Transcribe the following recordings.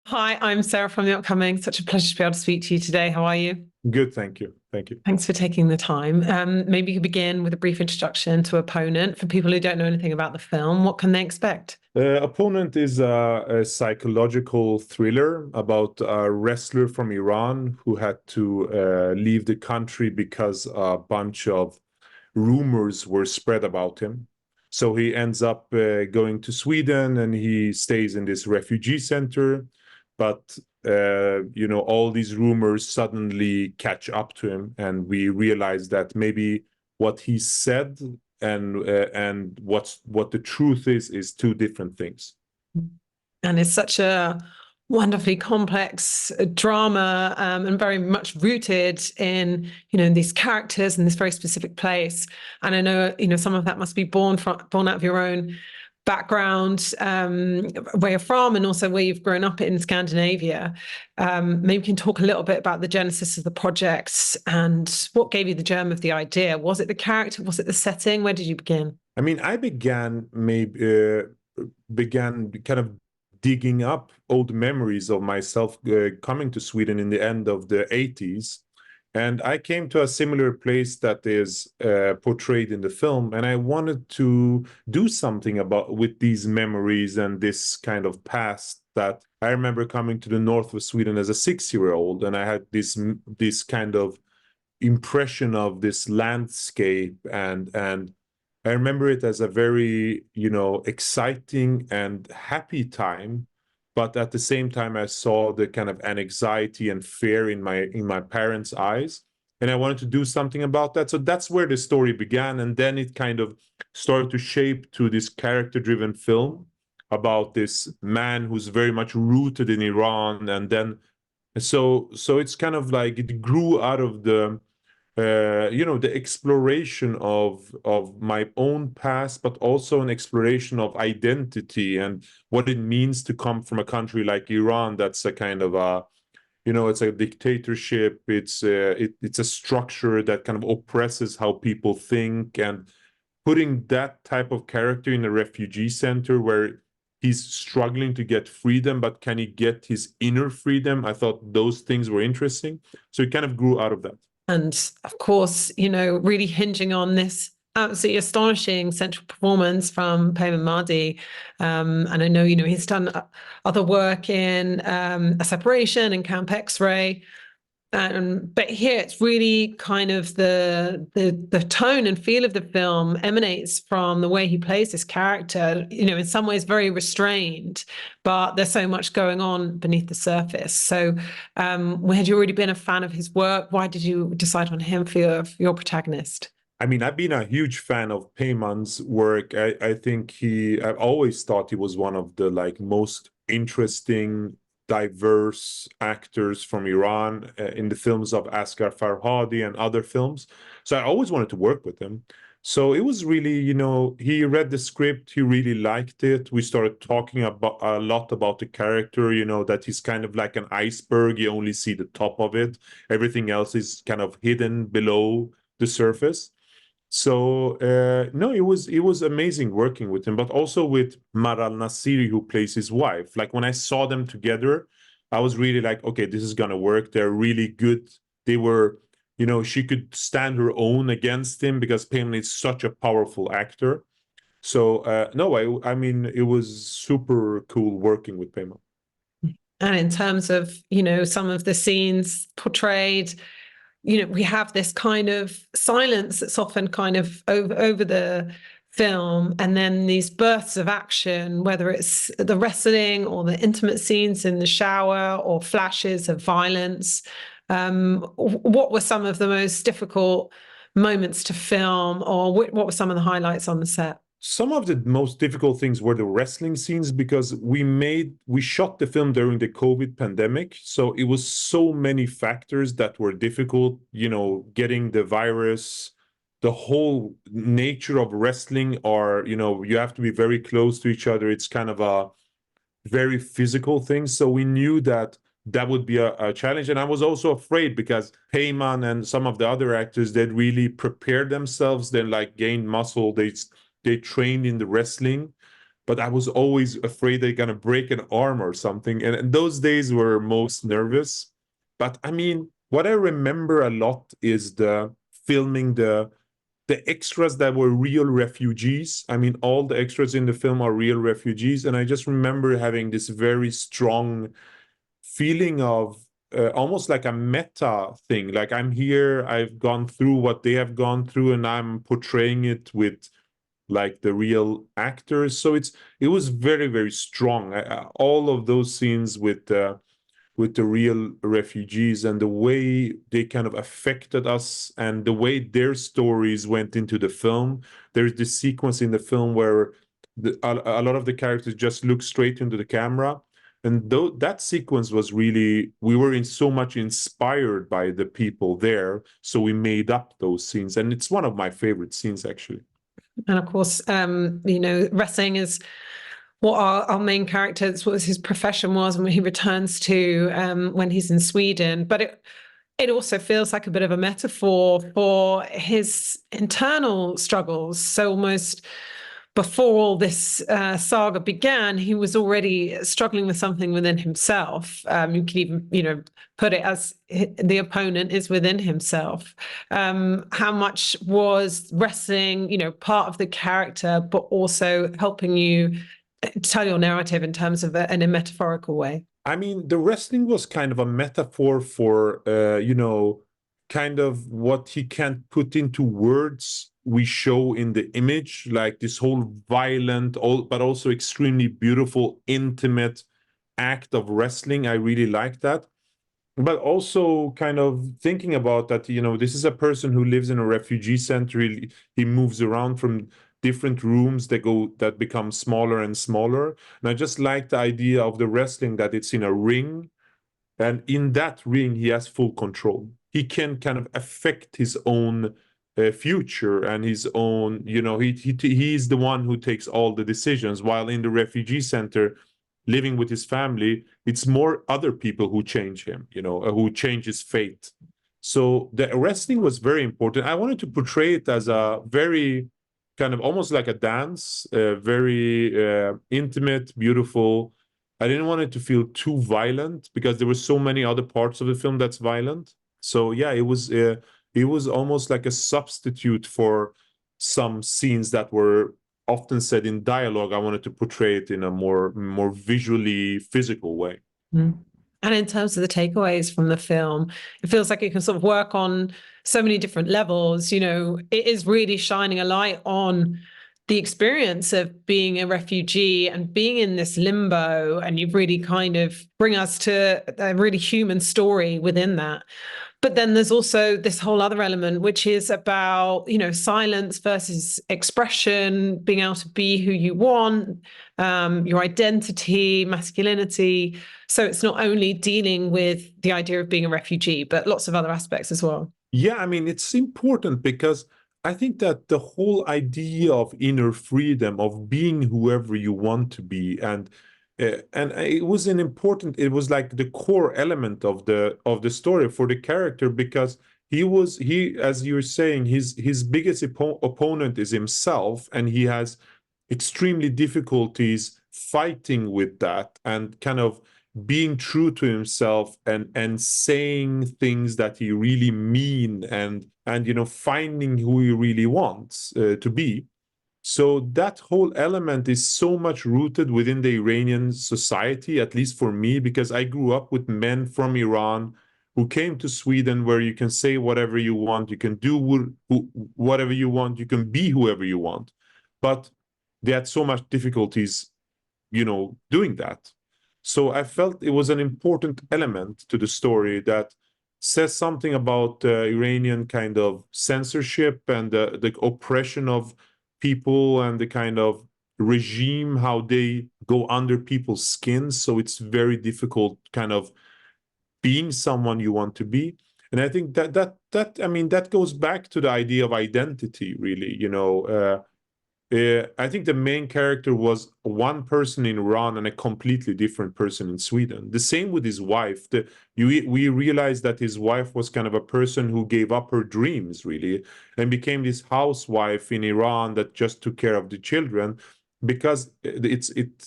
Hi, I'm Sarah from The Upcoming. Such a pleasure to be able to speak to you today. How are you? Good, thank you. Thank you. Thanks for taking the time. Maybe you could begin with a brief introduction to Opponent for people who don't know anything about the film. What can they expect? Opponent is a psychological thriller about a wrestler from Iran who had to leave the country because a bunch of rumors were spread about him. So he ends up going to Sweden and he stays in this refugee center. But all these rumors suddenly catch up to him, and we realize that maybe what he said and what the truth is two different things. And it's such a wonderfully complex drama, and very much rooted in these characters and this very specific place. And I know some of that must be born out of your own background, where you're from, and also where you've grown up in Scandinavia. Maybe you can talk a little bit about the genesis of the project and what gave you the germ of the idea. Was it the character? Was it the setting? Where did you begin? I mean, I began kind of digging up old memories of myself coming to Sweden in the end of the 80s. And I came to a similar place that is portrayed in the film, and I wanted to do something with these memories and this kind of past that I remember coming to the north of Sweden as a 6-year-old, and I had this kind of impression of this landscape, and I remember it as a very, exciting and happy time. But at the same time, I saw the kind of anxiety and fear in my parents' eyes. And I wanted to do something about that. So that's where the story began. And then it kind of started to shape to this character-driven film about this man who's very much rooted in Iran. And then so it's kind of like it grew out of the exploration of my own past, but also an exploration of identity and what it means to come from a country like Iran. That's a kind of it's a dictatorship. It's a structure that kind of oppresses how people think, and putting that type of character in a refugee center where he's struggling to get freedom, but can he get his inner freedom? I thought those things were interesting. So it kind of grew out of that. And of course, really hinging on this absolutely astonishing central performance from Payman Mardi. And I know, he's done other work in A Separation and Camp X-Ray. But here it's really kind of the tone and feel of the film emanates from the way he plays this character, in some ways very restrained, but there's so much going on beneath the surface. So had you already been a fan of his work? Why did you decide on him for your protagonist? I mean, I've been a huge fan of Payman's work. I think I've always thought he was one of the most interesting, diverse actors from Iran in the films of Asghar Farhadi and other films. So I always wanted to work with him. So it was really, he read the script, he really liked it. We started talking about a lot about the character, that he's kind of like an iceberg. You only see the top of it. Everything else is kind of hidden below the surface. So no, it was amazing working with him, but also with Maral Nassiri, who plays his wife. Like when I saw them together, I was really like, okay, this is gonna work. They're really good. They were, she could stand her own against him because Payman is such a powerful actor. So no, I mean, it was super cool working with Payman. And in terms of, some of the scenes portrayed, we have this kind of silence that's often kind of over the film, and then these bursts of action, whether it's the wrestling or the intimate scenes in the shower or flashes of violence. What were some of the most difficult moments to film, or what were some of the highlights on the set? Some of the most difficult things were the wrestling scenes because we shot the film during the COVID pandemic. So it was so many factors that were difficult, getting the virus, the whole nature of wrestling, or, you have to be very close to each other. It's kind of a very physical thing. So we knew that would be a challenge. And I was also afraid because Payman and some of the other actors, they'd really prepared themselves, then gained muscle. They trained in the wrestling. but I was always afraid they're gonna break an arm or something. And those days were most nervous. But I mean, what I remember a lot is the filming the extras that were real refugees. I mean, all the extras in the film are real refugees. And I just remember having this very strong feeling of almost like a meta thing. Like I'm here, I've gone through what they have gone through, and I'm portraying it with like the real actors. So it was very, very strong. All of those scenes with the real refugees and the way they kind of affected us and the way their stories went into the film. There's this sequence in the film where a lot of the characters just look straight into the camera. And that sequence was really, we were in so much inspired by the people there. So we made up those scenes. And it's one of my favorite scenes, actually. And of course, wrestling is what our main character, what his profession was, and when he returns to when he's in Sweden. But it also feels like a bit of a metaphor for his internal struggles. So almost before all this saga began, he was already struggling with something within himself. You could even, put it as the opponent is within himself. How much was wrestling, part of the character, but also helping you tell your narrative in terms of in a metaphorical way? I mean, the wrestling was kind of a metaphor for, kind of what he can't put into words we show in the image, like this whole violent, but also extremely beautiful, intimate act of wrestling. I really like that. But also kind of thinking about that, this is a person who lives in a refugee center. He moves around from different rooms that become smaller and smaller. And I just like the idea of the wrestling, that it's in a ring. And in that ring, he has full control. He can kind of affect his own future and his own, he's the one who takes all the decisions. While in the refugee center, living with his family, it's more other people who change him, who change his fate. So the wrestling was very important. I wanted to portray it as a very kind of almost like a dance, very intimate, beautiful. I didn't want it to feel too violent because there were so many other parts of the film that's violent. So yeah, it was almost like a substitute for some scenes that were often said in dialogue. I wanted to portray it in a more visually physical way. Mm. And in terms of the takeaways from the film, it feels like it can sort of work on so many different levels. It is really shining a light on the experience of being a refugee and being in this limbo. And you really kind of bring us to a really human story within that. But then there's also this whole other element, which is about, silence versus expression, being able to be who you want, your identity, masculinity. So it's not only dealing with the idea of being a refugee, but lots of other aspects as well. Yeah, I mean, it's important because I think that the whole idea of inner freedom, of being whoever you want to be, and it was it was like the core element of the story for the character, because he as you're saying, his biggest opponent is himself, and he has extremely difficulties fighting with that and kind of being true to himself and saying things that he really mean, and finding who he really wants to be. So that whole element is so much rooted within the Iranian society, at least for me, because I grew up with men from Iran who came to Sweden, where you can say whatever you want, you can do whatever you want, you can be whoever you want. But they had so much difficulties, doing that. So I felt it was an important element to the story that says something about Iranian kind of censorship and the oppression of people and the kind of regime, how they go under people's skins. So it's very difficult kind of being someone you want to be. And I think that goes back to the idea of identity, really. I think the main character was one person in Iran and a completely different person in Sweden. The same with his wife. We realized that his wife was kind of a person who gave up her dreams, really, and became this housewife in Iran that just took care of the children. because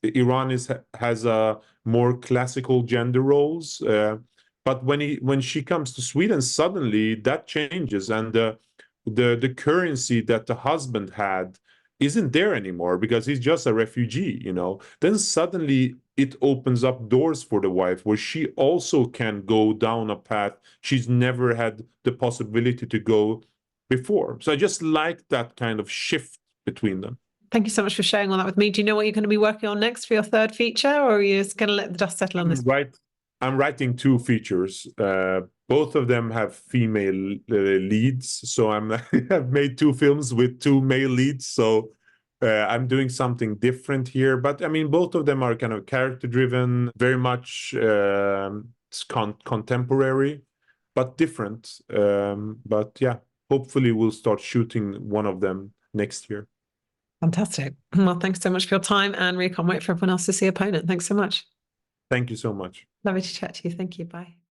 Iran has a more classical gender roles. But when she comes to Sweden, suddenly that changes, and the currency that the husband had isn't there anymore because he's just a refugee, you know. Then suddenly it opens up doors for the wife where she also can go down a path she's never had the possibility to go before. So I just like that kind of shift between them. Thank you so much for sharing all that with me. Do you know what you're going to be working on next for your third feature, or are you just going to let the dust settle on this? I'm writing 2 features. Both of them have female leads, so I've made 2 films with 2 male leads. So I'm doing something different here. But I mean, both of them are kind of character-driven, very much contemporary, but different. But yeah, hopefully we'll start shooting one of them next year. Fantastic. Well, thanks so much for your time, and really can't wait for everyone else to see Opponent. Thanks so much. Thank you so much. Lovely to chat to you. Thank you. Bye.